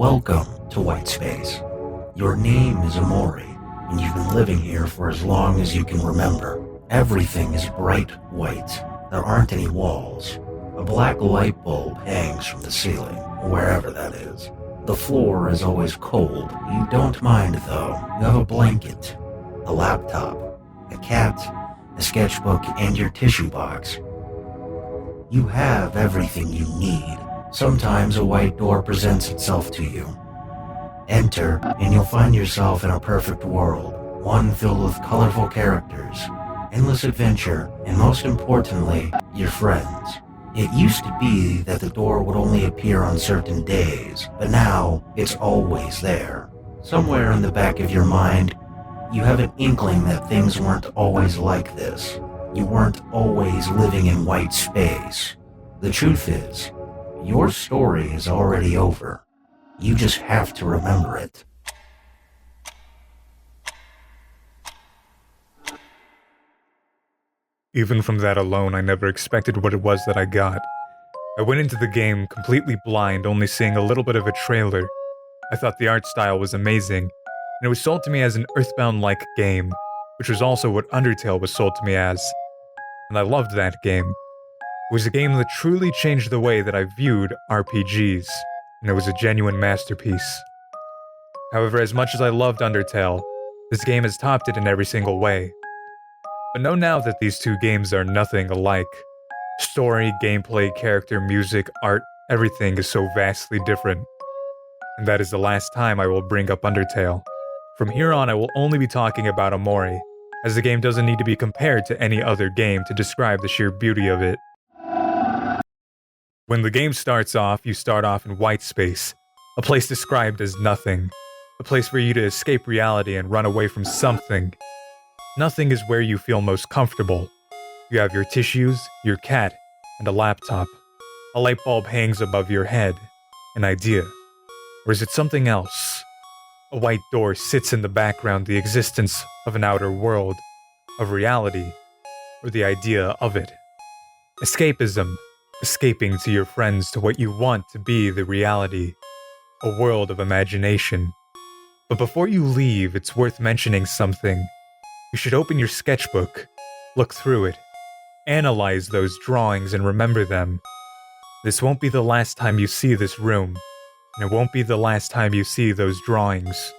Welcome to White Space. Your name is Omori, and you've been living here for as long as you can remember. Everything is bright white. There aren't any walls. A black light bulb hangs from the ceiling, wherever that is. The floor is always cold. You don't mind, though. You have a blanket, a laptop, a cat, a sketchbook, and your tissue box. You have everything you need. Sometimes a white door presents itself to you. Enter, and you'll find yourself in a perfect world, one filled with colorful characters, endless adventure, and most importantly, your friends. It used to be that the door would only appear on certain days, but now it's always there. Somewhere in the back of your mind, you have an inkling that things weren't always like this. You weren't always living in white space. The truth is, your story is already over. You just have to remember it. Even from that alone, I never expected what it was that I got. I went into the game completely blind, only seeing a little bit of a trailer. I thought the art style was amazing, and it was sold to me as an Earthbound-like game, which was also what Undertale was sold to me as. And I loved that game. It was a game that truly changed the way that I viewed RPGs, and it was a genuine masterpiece. However, as much as I loved Undertale, this game has topped it in every single way. But know now that these two games are nothing alike. Story, gameplay, character, music, art, everything is so vastly different. And that is the last time I will bring up Undertale. From here on, I will only be talking about Omori, as the game doesn't need to be compared to any other game to describe the sheer beauty of it. When the game starts off, you start off in white space, a place described as nothing, a place for you to escape reality and run away from something. Nothing is where you feel most comfortable. You have your tissues, your cat, and a laptop. A light bulb hangs above your head. An idea. Or is it something else? A white door sits in the background, the existence of an outer world, of reality, or the idea of it. Escapism. Escaping to your friends, to what you want to be the reality. A world of imagination. But before you leave, it's worth mentioning something. You should open your sketchbook, look through it, analyze those drawings and remember them. This won't be the last time you see this room, and it won't be the last time you see those drawings.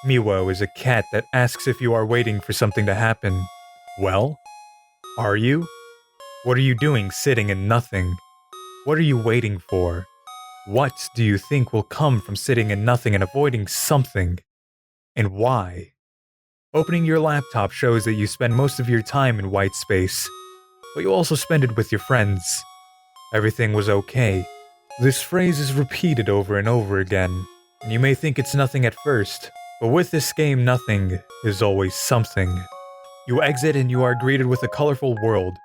Miwo is a cat that asks if you are waiting for something to happen. Well, are you? What are you doing sitting in nothing? What are you waiting for? What do you think will come from sitting in nothing and avoiding something? And why? Opening your laptop shows that you spend most of your time in white space, but you also spend it with your friends. Everything was okay. This phrase is repeated over and over again, and you may think it's nothing at first, but with this game, nothing is always something. You exit and you are greeted with a colorful world.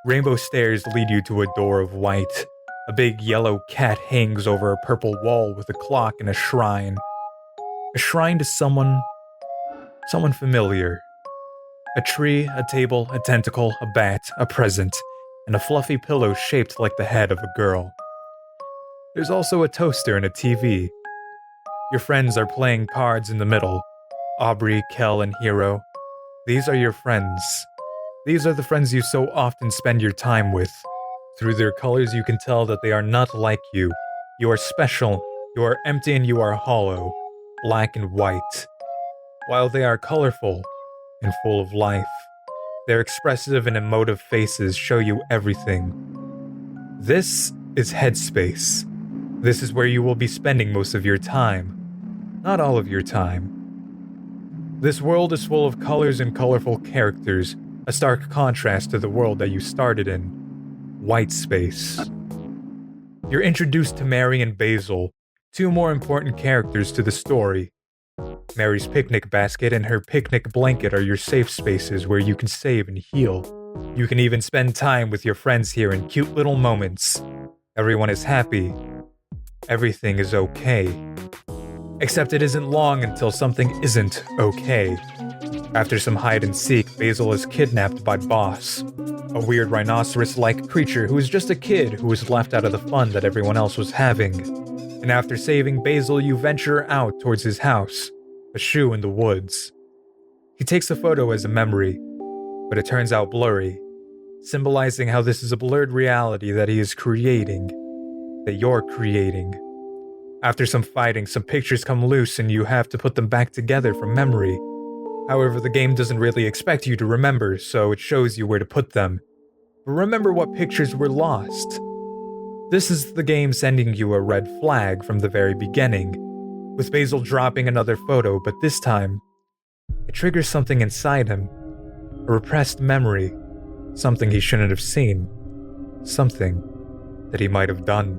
Rainbow stairs lead you to a door of white. A big yellow cat hangs over a purple wall with a clock and a shrine. A shrine to someone familiar. A tree, a table, a tentacle, a bat, a present, and a fluffy pillow shaped like the head of a girl. There's also a toaster and a TV. Your friends are playing cards in the middle. Aubrey, Kel, and Hiro. These are your friends. These are the friends you so often spend your time with. Through their colors you can tell that they are not like you. You are special, you are empty, and you are hollow, black and white. While they are colorful and full of life, their expressive and emotive faces show you everything. This is Headspace. This is where you will be spending most of your time. Not all of your time. This world is full of colors and colorful characters, a stark contrast to the world that you started in. White space. You're introduced to Mary and Basil, two more important characters to the story. Mary's picnic basket and her picnic blanket are your safe spaces where you can save and heal. You can even spend time with your friends here in cute little moments. Everyone is happy. Everything is okay. Except it isn't long until something isn't okay. After some hide and seek, Basil is kidnapped by Boss, a weird rhinoceros-like creature who is just a kid who was left out of the fun that everyone else was having. and after saving Basil, you venture out towards his house, a shoe in the woods. He takes the photo as a memory, but it turns out blurry, symbolizing how this is a blurred reality that he is creating, that you're creating. After some fighting, some pictures come loose and you have to put them back together from memory. However, the game doesn't really expect you to remember, so it shows you where to put them. But remember what pictures were lost. This is the game sending you a red flag from the very beginning, with Basil dropping another photo, but this time, it triggers something inside him. A repressed memory, something he shouldn't have seen, something that he might have done.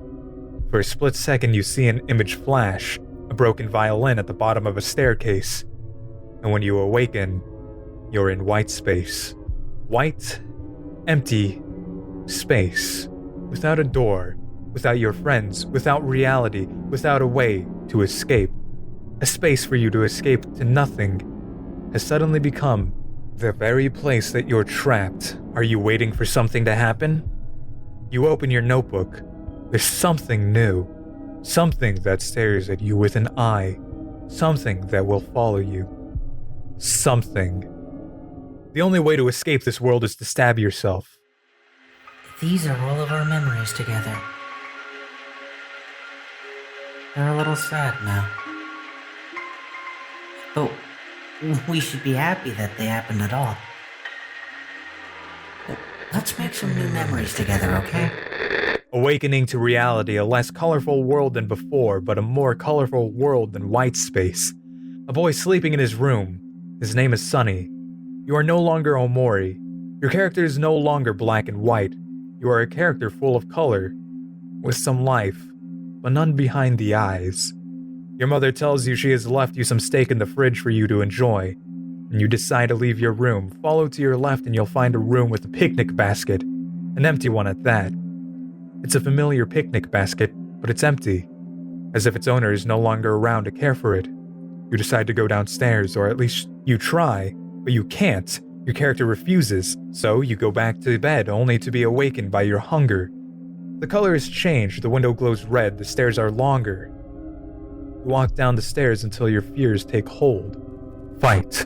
For a split second you see an image flash, a broken violin at the bottom of a staircase, and when you awaken, you're in white space. White, empty space. Without a door, without your friends, without reality, without a way to escape. A space for you to escape to nothing has suddenly become the very place that you're trapped. Are you waiting for something to happen? You open your notebook. There's something new. Something that stares at you with an eye. Something that will follow you. Something. The only way to escape this world is to stab yourself. These are all of our memories together. They're a little sad now. But we should be happy that they happened at all. Let's make some new memories together, okay? Awakening to reality, a less colorful world than before, but a more colorful world than white space. A boy sleeping in his room. His name is Sunny. You are no longer Omori. Your character is no longer black and white. You are a character full of color, with some life, but none behind the eyes. Your mother tells you she has left you some steak in the fridge for you to enjoy, and you decide to leave your room. Follow to your left and you'll find a room with a picnic basket, an empty one at that. It's a familiar picnic basket, but it's empty, as if its owner is no longer around to care for it. You decide to go downstairs, or at least you try, but you can't. Your character refuses, so you go back to bed only to be awakened by your hunger. The color has changed, the window glows red, the stairs are longer. You walk down the stairs until your fears take hold. Fight.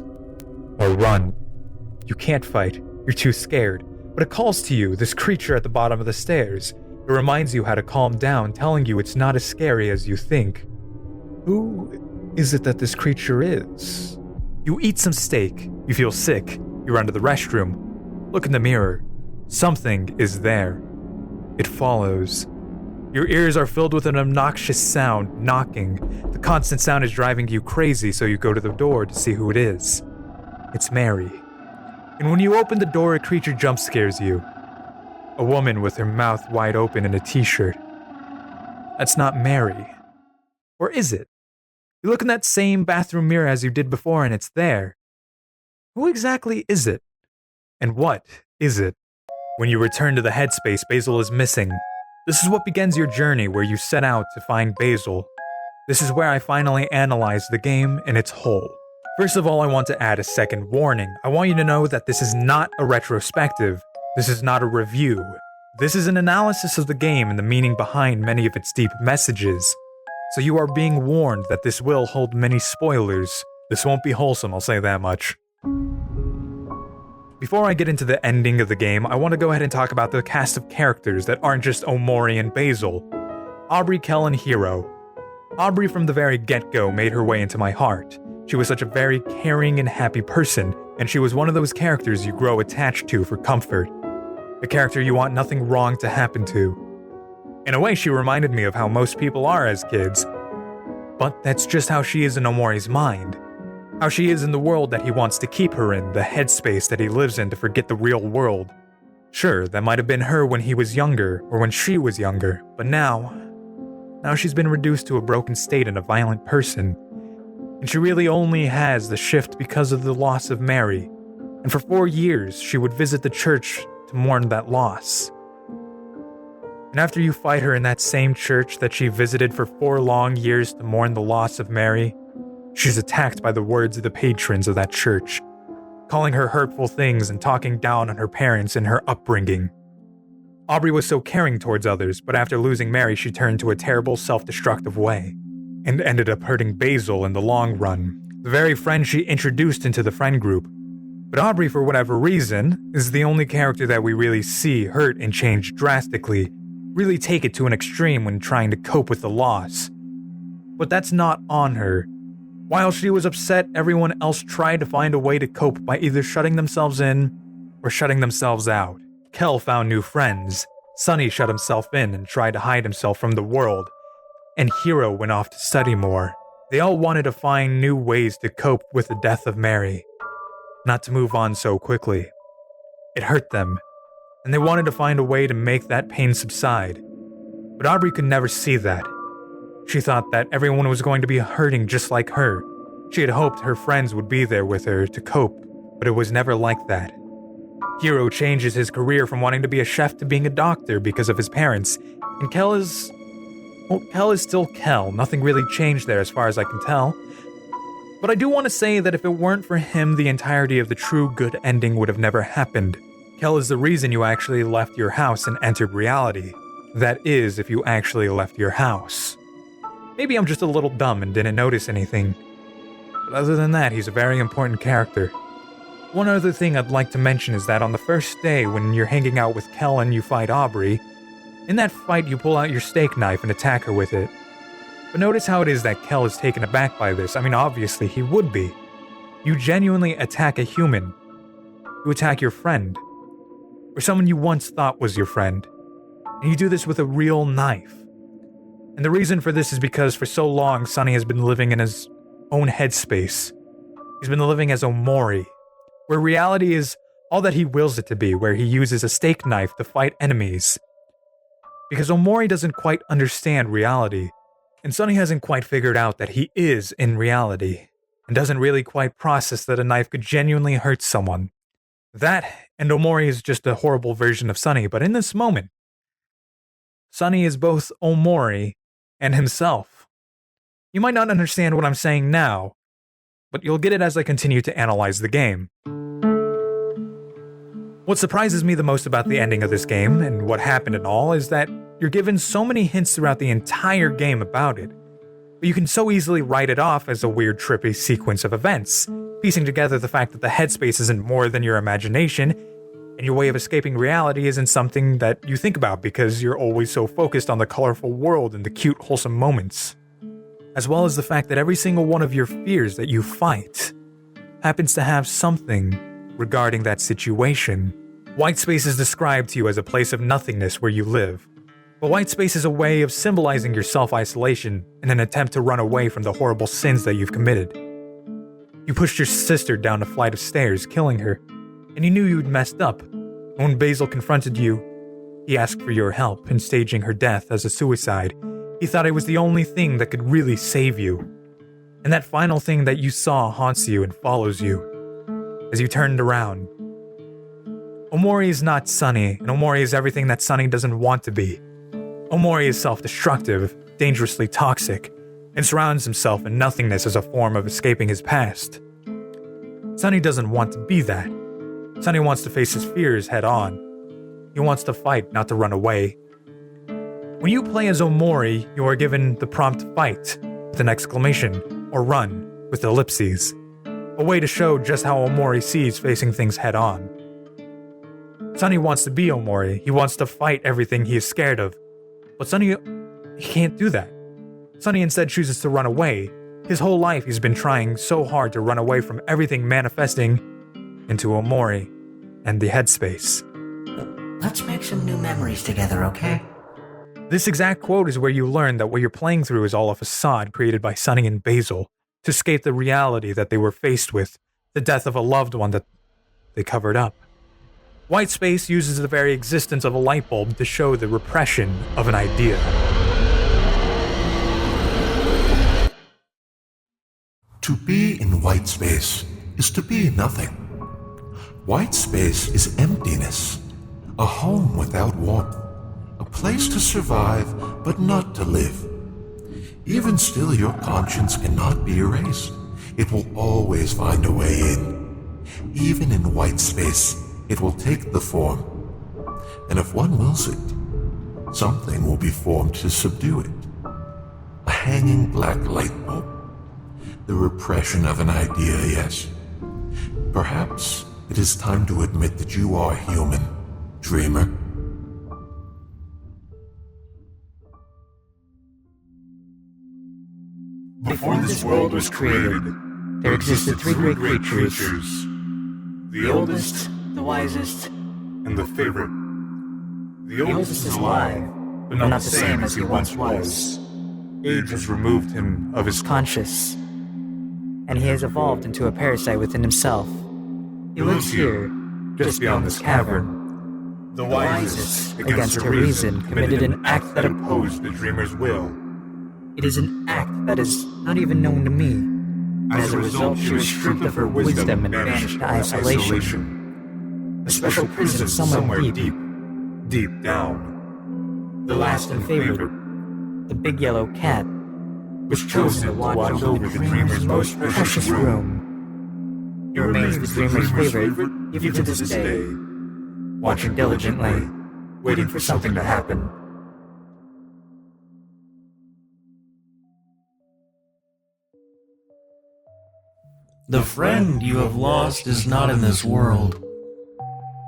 Or run. You can't fight, you're too scared, but it calls to you, this creature at the bottom of the stairs. It reminds you how to calm down, telling you it's not as scary as you think. Who is it that this creature is? You eat some steak, you feel sick, you run to the restroom. Look in the mirror. Something is there. It follows. Your ears are filled with an obnoxious sound, knocking. The constant sound is driving you crazy, so you go to the door to see who it is. It's Mary. And when you open the door, a creature jump scares you. A woman with her mouth wide open in a t-shirt. That's not Mary. Or is it? You look in that same bathroom mirror as you did before and it's there. Who exactly is it? And what is it? When you return to the Headspace, Basil is missing. This is what begins your journey where you set out to find Basil. This is where I finally analyze the game in its whole. First of all, I want to add a second warning. I want you to know that this is not a retrospective. This is not a review. This is an analysis of the game and the meaning behind many of its deep messages. So you are being warned that this will hold many spoilers. This won't be wholesome, I'll say that much. Before I get into the ending of the game, I want to go ahead and talk about the cast of characters that aren't just Omori and Basil. Aubrey, Kel, and Hiro. Aubrey from the very get-go made her way into my heart. She was such a very caring and happy person, and she was one of those characters you grow attached to for comfort. A character you want nothing wrong to happen to. In a way, she reminded me of how most people are as kids. But that's just how she is in Omori's mind. How she is in the world that he wants to keep her in, the headspace that he lives in to forget the real world. Sure, that might have been her when he was younger, or when she was younger, but now she's been reduced to a broken state and a violent person. And she really only has the shift because of the loss of Mary. And for 4 years, she would visit the church to mourn that loss. And after you fight her in that same church that she visited for 4 long years to mourn the loss of Mary, she's attacked by the words of the patrons of that church, calling her hurtful things and talking down on her parents and her upbringing. Aubrey was so caring towards others, but after losing Mary, she turned to a terrible self-destructive way, and ended up hurting Basil in the long run, the very friend she introduced into the friend group. But Aubrey, for whatever reason, is the only character that we really see hurt and change drastically, really take it to an extreme when trying to cope with the loss. But that's not on her. While she was upset, everyone else tried to find a way to cope by either shutting themselves in or shutting themselves out. Kel found new friends, Sunny shut himself in and tried to hide himself from the world, and Hiro went off to study more. They all wanted to find new ways to cope with the death of Mary, not to move on so quickly. It hurt them, and they wanted to find a way to make that pain subside. But Aubrey could never see that. She thought that everyone was going to be hurting just like her. She had hoped her friends would be there with her to cope, but it was never like that. Hiro changes his career from wanting to be a chef to being a doctor because of his parents, and Kel is still Kel. Nothing really changed there as far as I can tell. But I do want to say that if it weren't for him, the entirety of the true good ending would have never happened. Kel is the reason you actually left your house and entered reality. That is, if you actually left your house. Maybe I'm just a little dumb and didn't notice anything. But other than that, he's a very important character. One other thing I'd like to mention is that on the first day when you're hanging out with Kel and you fight Aubrey, in that fight you pull out your steak knife and attack her with it. But notice how it is that Kel is taken aback by this. I mean, obviously he would be. You genuinely attack a human. You attack your friend. Or someone you once thought was your friend. And you do this with a real knife. And the reason for this is because for so long Sunny has been living in his own headspace. He's been living as Omori, where reality is all that he wills it to be, where he uses a steak knife to fight enemies. Because Omori doesn't quite understand reality, and Sunny hasn't quite figured out that he is in reality, and doesn't really quite process that a knife could genuinely hurt someone. That, and Omori is just a horrible version of Sunny, but in this moment, Sunny is both Omori and himself. You might not understand what I'm saying now, but you'll get it as I continue to analyze the game. What surprises me the most about the ending of this game, and what happened and all, is that you're given so many hints throughout the entire game about it, but you can so easily write it off as a weird trippy sequence of events, piecing together the fact that the headspace isn't more than your imagination, and your way of escaping reality isn't something that you think about because you're always so focused on the colorful world and the cute, wholesome moments. As well as the fact that every single one of your fears that you fight happens to have something regarding that situation. White space is described to you as a place of nothingness where you live. But white space is a way of symbolizing your self-isolation in an attempt to run away from the horrible sins that you've committed. You pushed your sister down a flight of stairs, killing her, and you knew you'd messed up. And when Basil confronted you, he asked for your help in staging her death as a suicide. He thought it was the only thing that could really save you. And that final thing that you saw haunts you and follows you as you turned around. Omori is not Sunny, and Omori is everything that Sunny doesn't want to be. Omori is self-destructive, dangerously toxic, and surrounds himself in nothingness as a form of escaping his past. Sunny doesn't want to be that. Sunny wants to face his fears head-on. He wants to fight, not to run away. When you play as Omori, you are given the prompt fight with an exclamation, or run with ellipses, a way to show just how Omori sees facing things head-on. Sunny wants to be Omori. He wants to fight everything he is scared of. But Sunny, he can't do that. Sunny instead chooses to run away. His whole life he's been trying so hard to run away from everything manifesting into Omori and the headspace. Let's make some new memories together, okay? This exact quote is where you learn that what you're playing through is all a facade created by Sunny and Basil to escape the reality that they were faced with, the death of a loved one that they covered up. White space uses the very existence of a light bulb to show the repression of an idea. To be in white space is to be nothing. White space is emptiness, a home without warmth, a place to survive but not to live. Even still, your conscience cannot be erased. It will always find a way in. Even in white space, it will take the form. And if one wills it, something will be formed to subdue it. A hanging black light bulb. The repression of an idea, yes. Perhaps it is time to admit that you are human, dreamer. Before this world was created, there existed three great creatures. The oldest, the wisest, and the favorite. The oldest is alive, but not the same as he once was. Age has removed him of his Conscious, and he has evolved into a parasite within himself. He lives here, just beyond this cavern. The wisest, against her reason, committed an act that opposed the dreamer's will. It is an act that is not even known to me. As a result, she was stripped of her wisdom and banished to isolation. A special prison somewhere deep down. The last and favorite, the big yellow cat, was chosen to watch over the dreamer's most precious room. He remains the dreamer's favorite, even to this day, watching diligently, waiting for something to happen. The friend you have lost is not in this world.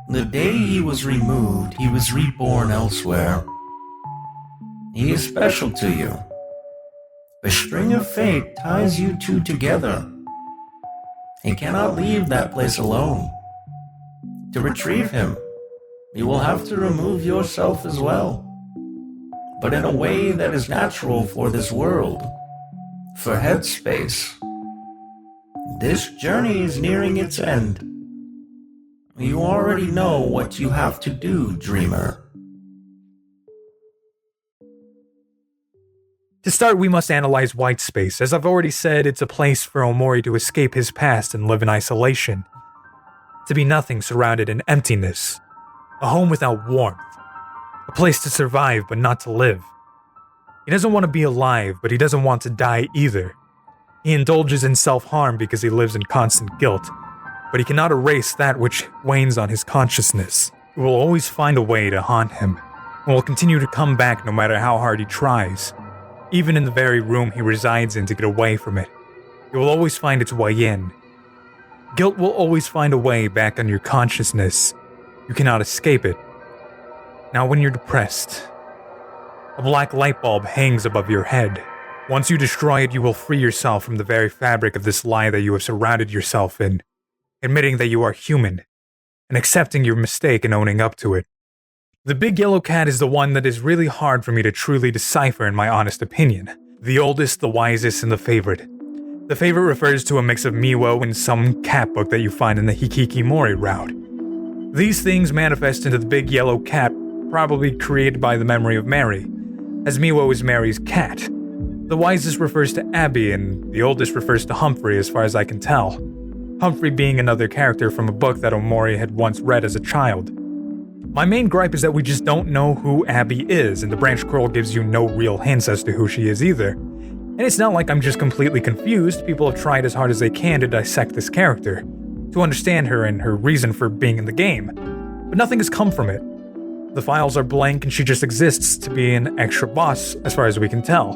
The day he was removed, he was reborn elsewhere. He is special to you. A string of fate ties you two together. He cannot leave that place alone. To retrieve him, you will have to remove yourself as well. But in a way that is natural for this world, for Headspace. This journey is nearing its end. You already know what you have to do, dreamer. To start, we must analyze white space. As I've already said, it's a place for Omori to escape his past and live in isolation. To be nothing surrounded in emptiness. A home without warmth. A place to survive but not to live. He doesn't want to be alive, but he doesn't want to die either. He indulges in self-harm because he lives in constant guilt, but he cannot erase that which wanes on his consciousness. It will always find a way to haunt him, and will continue to come back no matter how hard he tries. Even in the very room he resides in to get away from it, it will always find its way in. Guilt will always find a way back on your consciousness. You cannot escape it. Now when you're depressed, a black light bulb hangs above your head. Once you destroy it, you will free yourself from the very fabric of this lie that you have surrounded yourself in, admitting that you are human, and accepting your mistake and owning up to it. The big yellow cat is the one that is really hard for me to truly decipher in my honest opinion. The oldest, the wisest, and the favorite. The favorite refers to a mix of Miwo and some cat book that you find in the Hikikomori route. These things manifest into the big yellow cat, probably created by the memory of Mary, as Miwo is Mary's cat. The wisest refers to Abby, and the oldest refers to Humphrey as far as I can tell. Humphrey being another character from a book that Omori had once read as a child. My main gripe is that we just don't know who Abby is, and the branch scroll gives you no real hints as to who she is either. And it's not like I'm just completely confused. People have tried as hard as they can to dissect this character, to understand her and her reason for being in the game, but nothing has come from it. The files are blank and she just exists to be an extra boss as far as we can tell.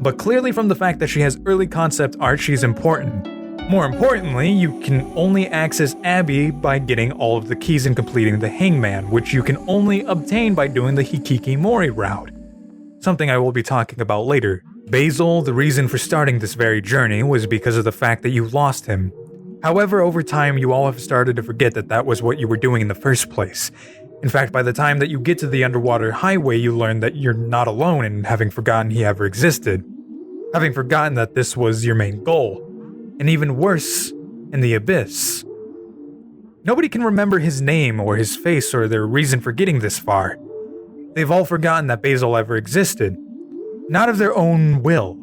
But clearly from the fact that she has early concept art, she's important. More importantly, you can only access Abby by getting all of the keys and completing the Hangman, which you can only obtain by doing the Hikikomori route. Something I will be talking about later. Basil, the reason for starting this very journey was because of the fact that you lost him. However, over time, you all have started to forget that that was what you were doing in the first place. In fact, by the time that you get to the underwater highway, you learn that you're not alone in having forgotten he ever existed. Having forgotten that this was your main goal. And even worse, in the abyss. Nobody can remember his name or his face or their reason for getting this far. They've all forgotten that Basil ever existed. Not of their own will,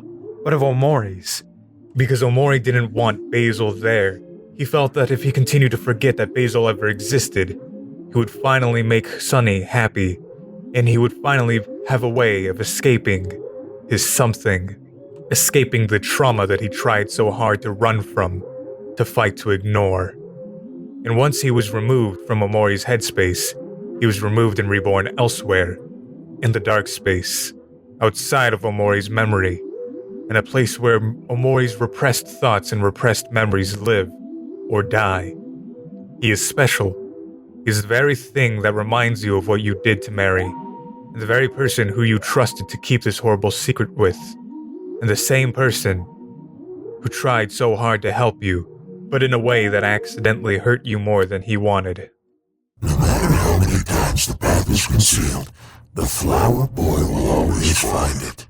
but of Omori's. Because Omori didn't want Basil there. He felt that if he continued to forget that Basil ever existed, he would finally make Sunny happy, and he would finally have a way of escaping his something. Escaping the trauma that he tried so hard to run from, to fight to ignore. And once he was removed from Omori's headspace, He was removed and reborn elsewhere, in the dark space, outside of Omori's memory, in a place where Omori's repressed thoughts and repressed memories live or die. He is special. He is the very thing that reminds you of what you did to Mary, and the very person who you trusted to keep this horrible secret with, and the same person who tried so hard to help you, but in a way that accidentally hurt you more than he wanted. No matter how many times the path is concealed, the flower boy will always find it.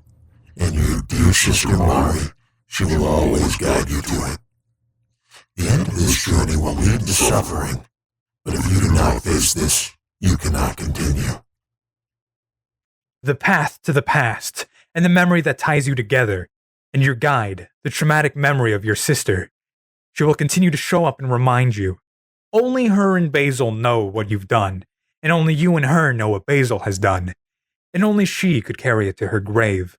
And your dear sister Mari, she will always guide you to it. The end of this journey will lead to suffering, but if you do not face this, you cannot continue. The path to the past, and the memory that ties you together, and your guide, the traumatic memory of your sister. She will continue to show up and remind you. Only her and Basil know what you've done, and only you and her know what Basil has done, and only she could carry it to her grave.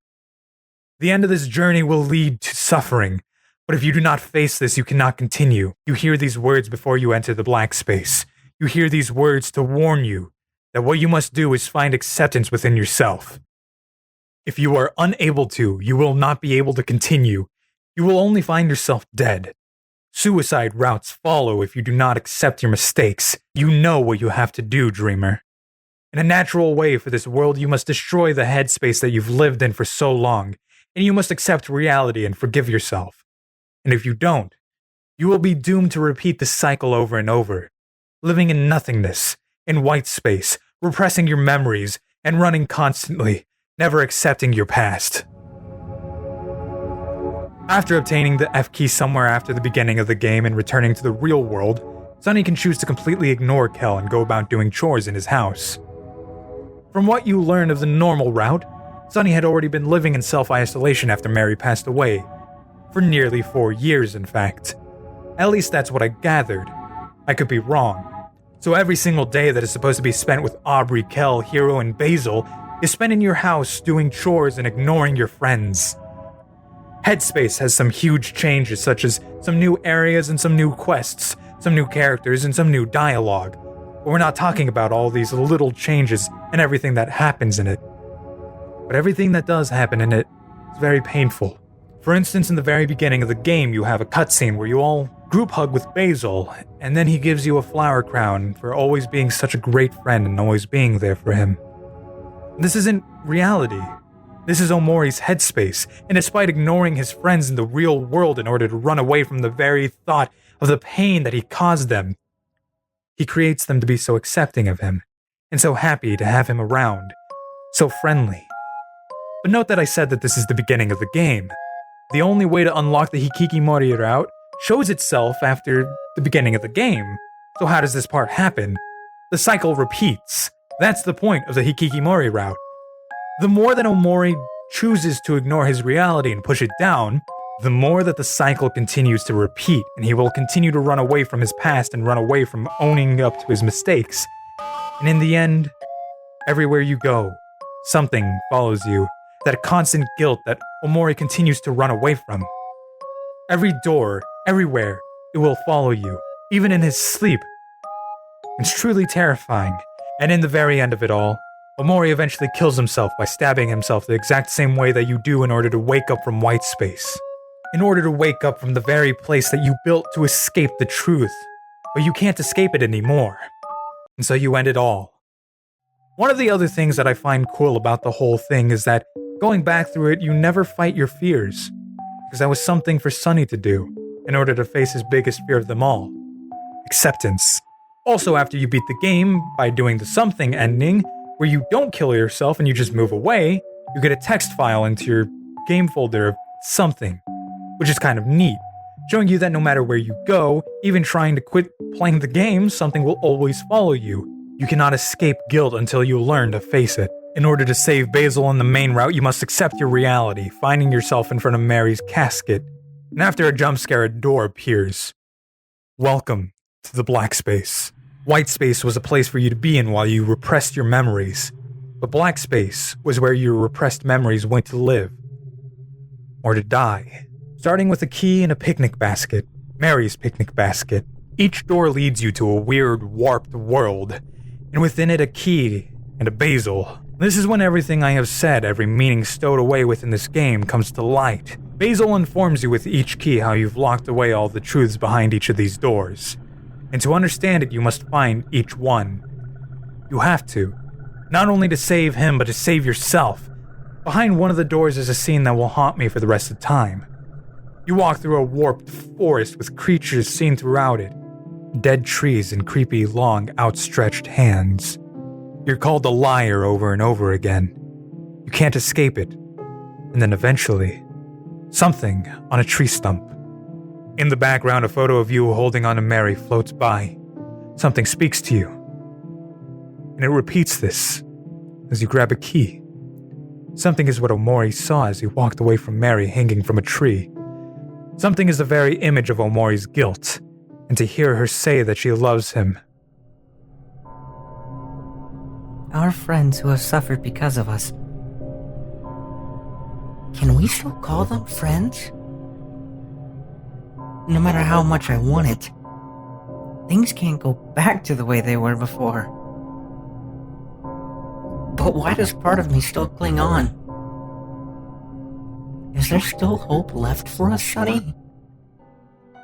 The end of this journey will lead to suffering, but if you do not face this, you cannot continue. You hear these words before you enter the black space. You hear these words to warn you that what you must do is find acceptance within yourself. If you are unable to, you will not be able to continue. You will only find yourself dead. Suicide routes follow if you do not accept your mistakes. You know what you have to do, dreamer. In a natural way for this world, you must destroy the headspace that you've lived in for so long, and you must accept reality and forgive yourself. And if you don't, you will be doomed to repeat this cycle over and over, living in nothingness, in white space, repressing your memories, and running constantly, never accepting your past. After obtaining the F key somewhere after the beginning of the game and returning to the real world, Sunny can choose to completely ignore Kel and go about doing chores in his house. From what you learn of the normal route, Sunny had already been living in self-isolation after Mary passed away. For nearly 4 years, in fact. At least that's what I gathered. I could be wrong. So every single day that is supposed to be spent with Aubrey, Kel, Hero, and Basil is spent in your house doing chores and ignoring your friends. Headspace has some huge changes, such as some new areas and some new quests, some new characters and some new dialogue. But we're not talking about all these little changes and everything that happens in it. But everything that does happen in it is very painful. For instance, in the very beginning of the game, you have a cutscene where you all group hug with Basil, and then he gives you a flower crown for always being such a great friend and always being there for him. This isn't reality. This is Omori's headspace, and despite ignoring his friends in the real world in order to run away from the very thought of the pain that he caused them, he creates them to be so accepting of him, and so happy to have him around, so friendly. But note that I said that this is the beginning of the game. The only way to unlock the Hikikomori route shows itself after the beginning of the game. So how does this part happen? The cycle repeats. That's the point of the Hikikomori route. The more that Omori chooses to ignore his reality and push it down, the more that the cycle continues to repeat, and he will continue to run away from his past and run away from owning up to his mistakes. And in the end, everywhere you go, something follows you, that constant guilt that Omori continues to run away from. Every door, everywhere, it will follow you, even in his sleep. It's truly terrifying, and in the very end of it all, Omori eventually kills himself by stabbing himself the exact same way that you do in order to wake up from white space. In order to wake up from the very place that you built to escape the truth. But you can't escape it anymore. And so you end it all. One of the other things that I find cool about the whole thing is that going back through it, you never fight your fears. Because that was something for Sunny to do, in order to face his biggest fear of them all. Acceptance. Also, after you beat the game, by doing the something ending, where you don't kill yourself and you just move away, you get a text file into your game folder of something, which is kind of neat, showing you that no matter where you go, even trying to quit playing the game, something will always follow you. You cannot escape guilt until you learn to face it. In order to save Basil on the main route, you must accept your reality, finding yourself in front of Mary's casket. And after a jump scare, a door appears. Welcome to the black space. White space was a place for you to be in while you repressed your memories. But black space was where your repressed memories went to live. Or to die. Starting with a key and a picnic basket. Mary's picnic basket. Each door leads you to a weird, warped world. and within it a key and a Basil. This is when everything I have said, every meaning stowed away within this game, comes to light. Basil informs you with each key how you've locked away all the truths behind each of these doors. And to understand it, you must find each one. You have to. Not only to save him, but to save yourself. Behind one of the doors is a scene that will haunt me for the rest of time. You walk through a warped forest with creatures seen throughout it. Dead trees and creepy, long, outstretched hands. You're called a liar over and over again. You can't escape it. And then eventually, something on a tree stump. In the background, a photo of you holding on to Mary floats by. Something speaks to you. And it repeats this as you grab a key. Something is what Omori saw as he walked away from Mary hanging from a tree. Something is the very image of Omori's guilt, and to hear her say that she loves him. Our friends who have suffered because of us. Can we still call them friends? No matter how much I want it, things can't go back to the way they were before. But why does part of me still cling on? Is there still hope left for us, Sonny?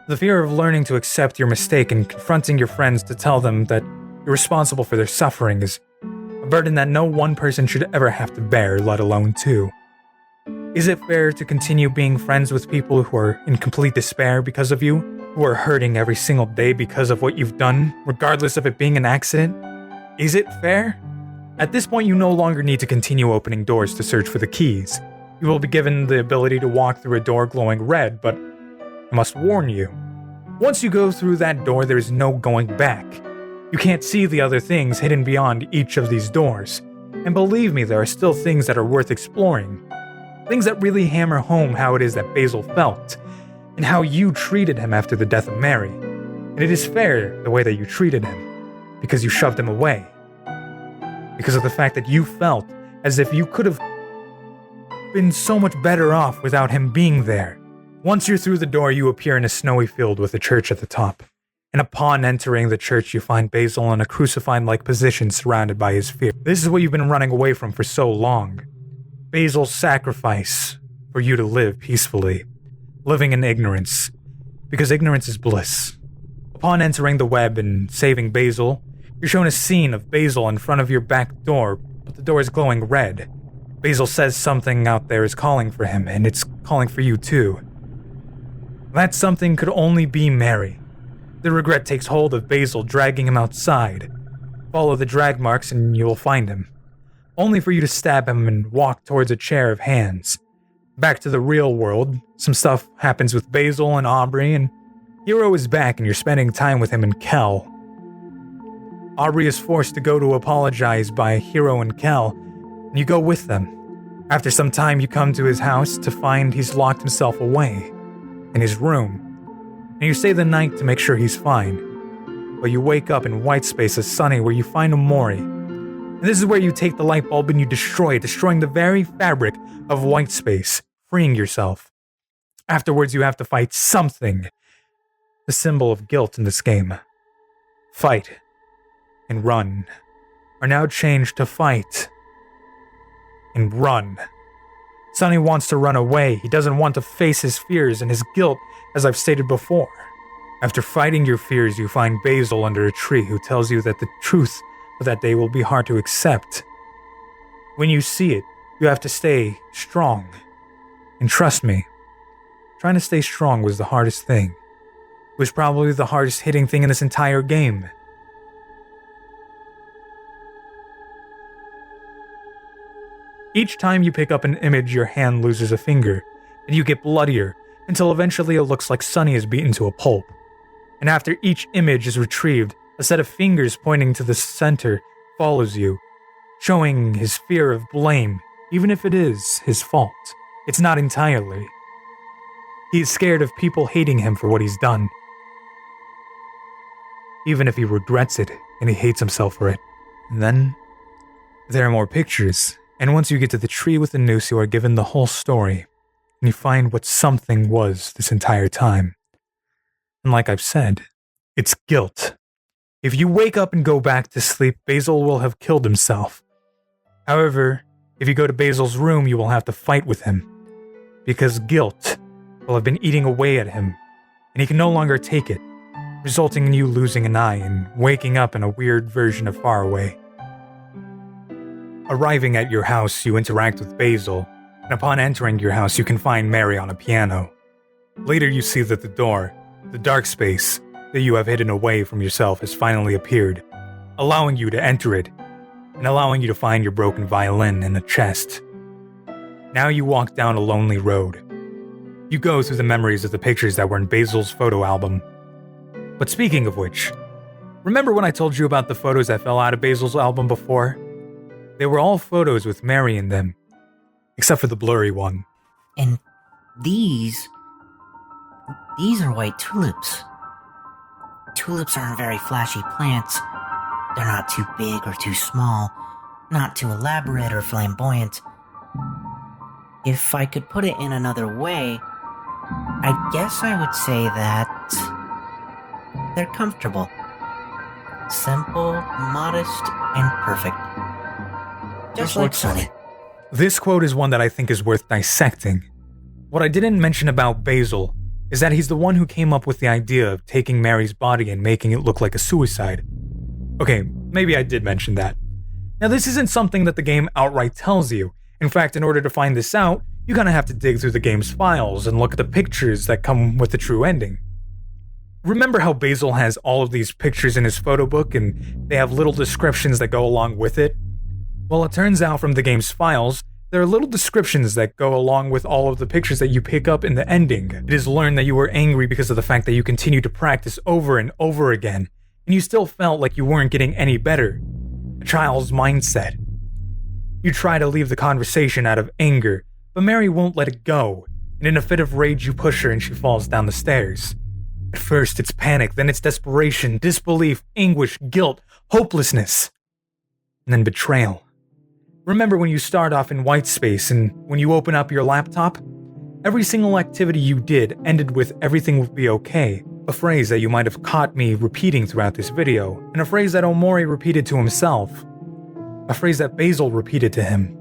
The fear of learning to accept your mistake and confronting your friends to tell them that you're responsible for their suffering is a burden that no one person should ever have to bear, let alone two. Is it fair to continue being friends with people who are in complete despair because of you, who are hurting every single day because of what you've done, regardless of it being an accident? Is it fair? At this point, you no longer need to continue opening doors to search for the keys. You will be given the ability to walk through a door glowing red, but I must warn you. Once you go through that door, there is no going back. You can't see the other things hidden beyond each of these doors. And believe me, there are still things that are worth exploring. Things that really hammer home how it is that Basil felt, and how you treated him after the death of Mary. And it is fair the way that you treated him, because you shoved him away. Because of the fact that you felt as if you could have been so much better off without him being there. Once you're through the door, you appear in a snowy field with a church at the top. And upon entering the church, you find Basil in a crucified-like position surrounded by his fear. This is what you've been running away from for so long. Basil's sacrifice for you to live peacefully, living in ignorance, because ignorance is bliss. Upon entering the web and saving Basil, you're shown a scene of Basil in front of your back door, but the door is glowing red. Basil says something out there is calling for him, and it's calling for you too. That something could only be Mary. The regret takes hold of Basil, dragging him outside. Follow the drag marks and you will find him. Only for you to stab him and walk towards a chair of hands. Back to the real world, some stuff happens with Basil and Aubrey, and Hiro is back and you're spending time with him and Kel. Aubrey is forced to go to apologize by Hiro and Kel, and you go with them. After some time, you come to his house to find he's locked himself away in his room, and you stay the night to make sure he's fine. But you wake up in Whitespace as Sunny, where you find Omori. And this is where you take the light bulb and you destroy it, destroying the very fabric of Whitespace, freeing yourself. Afterwards, you have to fight something, the symbol of guilt in this game. Fight and run are now changed to fight and run. Sunny wants to run away. He doesn't want to face his fears and his guilt, as I've stated before. After fighting your fears, you find Basil under a tree who tells you that the truth of that day will be hard to accept. When you see it, you have to stay strong. And trust me, trying to stay strong was the hardest thing. It was probably the hardest hitting thing in this entire game. Each time you pick up an image, your hand loses a finger, and you get bloodier, until eventually it looks like Sunny is beaten to a pulp. And after each image is retrieved, a set of fingers pointing to the center follows you, showing his fear of blame, even if it is his fault. It's not entirely. He is scared of people hating him for what he's done, even if he regrets it and he hates himself for it. And then, there are more pictures. And once you get to the tree with the noose, you are given the whole story, and you find what something was this entire time. And like I've said, it's guilt. If you wake up and go back to sleep, Basil will have killed himself. However, if you go to Basil's room, you will have to fight with him, because guilt will have been eating away at him, and he can no longer take it, resulting in you losing an eye and waking up in a weird version of Faraway. Arriving at your house, you interact with Basil, and upon entering your house, you can find Mary on a piano. Later, you see that the door, the dark space that you have hidden away from yourself, has finally appeared, allowing you to enter it, and allowing you to find your broken violin in a chest. Now you walk down a lonely road. You go through the memories of the pictures that were in Basil's photo album. But speaking of which, remember when I told you about the photos that fell out of Basil's album before? They were all photos with Mary in them, except for the blurry one. And these are white tulips. Tulips aren't very flashy plants. They're not too big or too small, not too elaborate or flamboyant. If I could put it in another way, I guess I would say that they're comfortable. Simple, modest, and perfect. Just like Sunny. This quote is one that I think is worth dissecting. What I didn't mention about Basil is that he's the one who came up with the idea of taking Mary's body and making it look like a suicide. Okay, maybe I did mention that. Now, this isn't something that the game outright tells you. In fact, in order to find this out, you kind of have to dig through the game's files and look at the pictures that come with the true ending. Remember how Basil has all of these pictures in his photo book and they have little descriptions that go along with it? Well, it turns out from the game's files, there are little descriptions that go along with all of the pictures that you pick up in the ending. It is learned that you were angry because of the fact that you continued to practice over and over again, and you still felt like you weren't getting any better. A child's mindset. You try to leave the conversation out of anger, but Mary won't let it go, and in a fit of rage you push her and she falls down the stairs. At first it's panic, then it's desperation, disbelief, anguish, guilt, hopelessness, and then betrayal. Remember when you start off in white space and when you open up your laptop? Every single activity you did ended with "everything will be okay," a phrase that you might have caught me repeating throughout this video, and a phrase that Omori repeated to himself. A phrase that Basil repeated to him.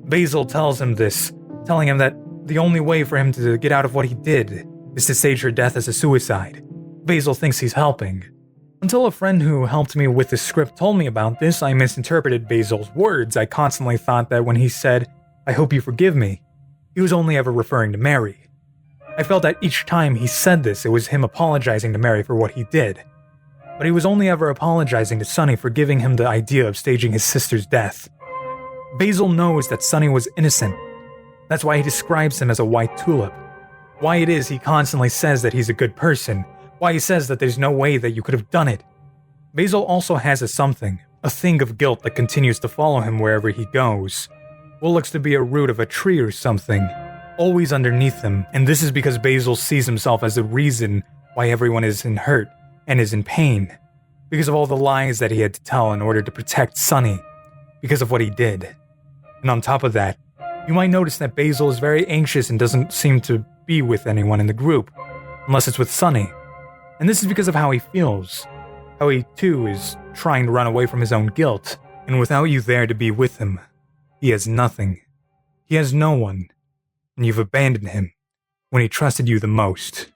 Basil tells him this, telling him that the only way for him to get out of what he did is to stage her death as a suicide. Basil thinks he's helping. Until a friend who helped me with the script told me about this, I misinterpreted Basil's words. I constantly thought that when he said, "I hope you forgive me," he was only ever referring to Mary. I felt that each time he said this, it was him apologizing to Mary for what he did. But he was only ever apologizing to Sunny for giving him the idea of staging his sister's death. Basil knows that Sunny was innocent. That's why he describes him as a white tulip. Why it is he constantly says that he's a good person. Why he says that there's no way that you could have done it. Basil also has a something, a thing of guilt that continues to follow him wherever he goes. What looks to be a root of a tree or something, always underneath him, and this is because Basil sees himself as the reason why everyone is in hurt and is in pain, because of all the lies that he had to tell in order to protect Sunny, because of what he did. And on top of that, you might notice that Basil is very anxious and doesn't seem to be with anyone in the group, unless it's with Sunny. And this is because of how he feels, how he too is trying to run away from his own guilt, and without you there to be with him, he has nothing. He has no one, and you've abandoned him when he trusted you the most.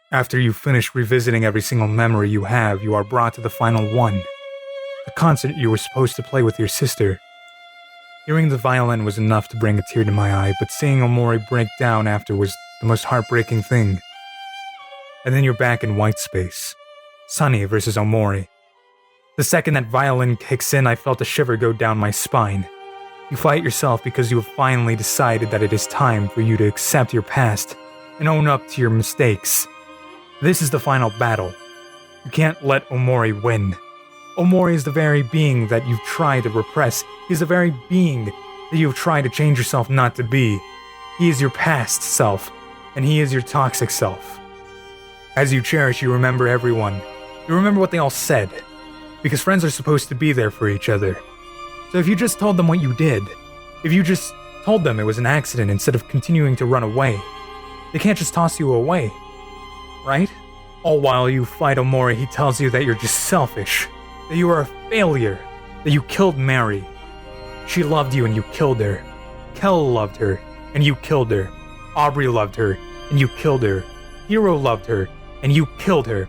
After you've finished revisiting every single memory you have, you are brought to the final one, the concert you were supposed to play with your sister. Hearing the violin was enough to bring a tear to my eye, but seeing Omori break down after was the most heartbreaking thing. And then you're back in white space. Sunny versus Omori. The second that violin kicks in, I felt a shiver go down my spine. You fight yourself because you have finally decided that it is time for you to accept your past and own up to your mistakes. This is the final battle. You can't let Omori win. Omori is the very being that you've tried to repress. He is the very being that you've tried to change yourself not to be. He is your past self, and he is your toxic self. As you cherish, you remember everyone. You remember what they all said, because friends are supposed to be there for each other. So if you just told them what you did, if you just told them it was an accident instead of continuing to run away, they can't just toss you away, right? All while you fight Omori, he tells you that you're just selfish, that you are a failure, that you killed Mary. She loved you and you killed her. Kel loved her, and you killed her. Aubrey loved her, and you killed her. Hiro loved her, and you killed her.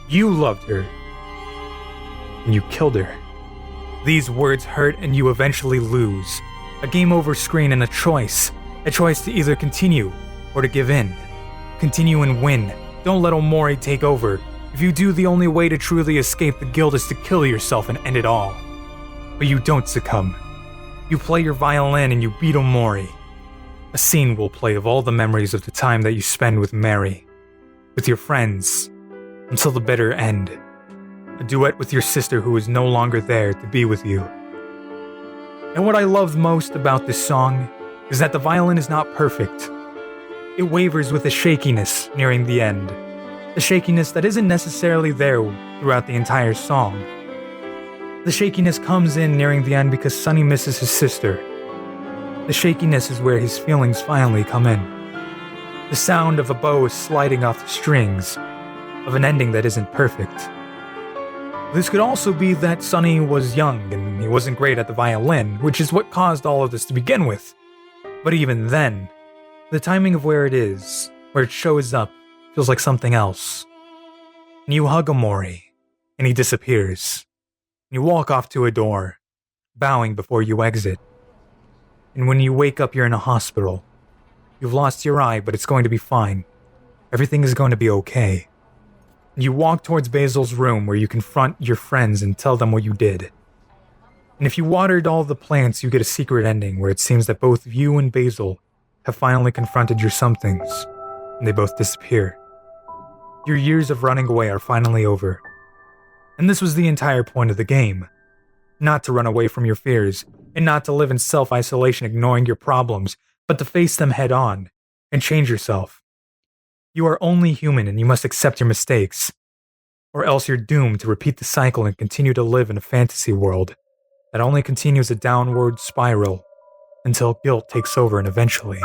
You loved her, and you killed her. These words hurt and you eventually lose. A game over screen and a choice. A choice to either continue or to give in. Continue and win. Don't let Omori take over. If you do, the only way to truly escape the guild is to kill yourself and end it all. But you don't succumb. You play your violin and you beat Omori. A scene will play of all the memories of the time that you spend with Mary, with your friends, until the bitter end. A duet with your sister who is no longer there to be with you. And what I love most about this song is that the violin is not perfect. It wavers with a shakiness nearing the end. A shakiness that isn't necessarily there throughout the entire song. The shakiness comes in nearing the end because Sunny misses his sister. The shakiness is where his feelings finally come in. The sound of a bow sliding off the strings, of an ending that isn't perfect. This could also be that Sunny was young and he wasn't great at the violin, which is what caused all of this to begin with. But even then, the timing of where it is, where it shows up, feels like something else. And you hug Omori, and he disappears. You walk off to a door, bowing before you exit. And when you wake up, you're in a hospital. You've lost your eye, but it's going to be fine. Everything is going to be okay. And you walk towards Basil's room where you confront your friends and tell them what you did. And if you watered all the plants, you get a secret ending where it seems that both you and Basil have finally confronted your somethings, and they both disappear. Your years of running away are finally over. And this was the entire point of the game. Not to run away from your fears, and not to live in self-isolation ignoring your problems, but to face them head on, and change yourself. You are only human and you must accept your mistakes, or else you're doomed to repeat the cycle and continue to live in a fantasy world that only continues a downward spiral until guilt takes over and eventually...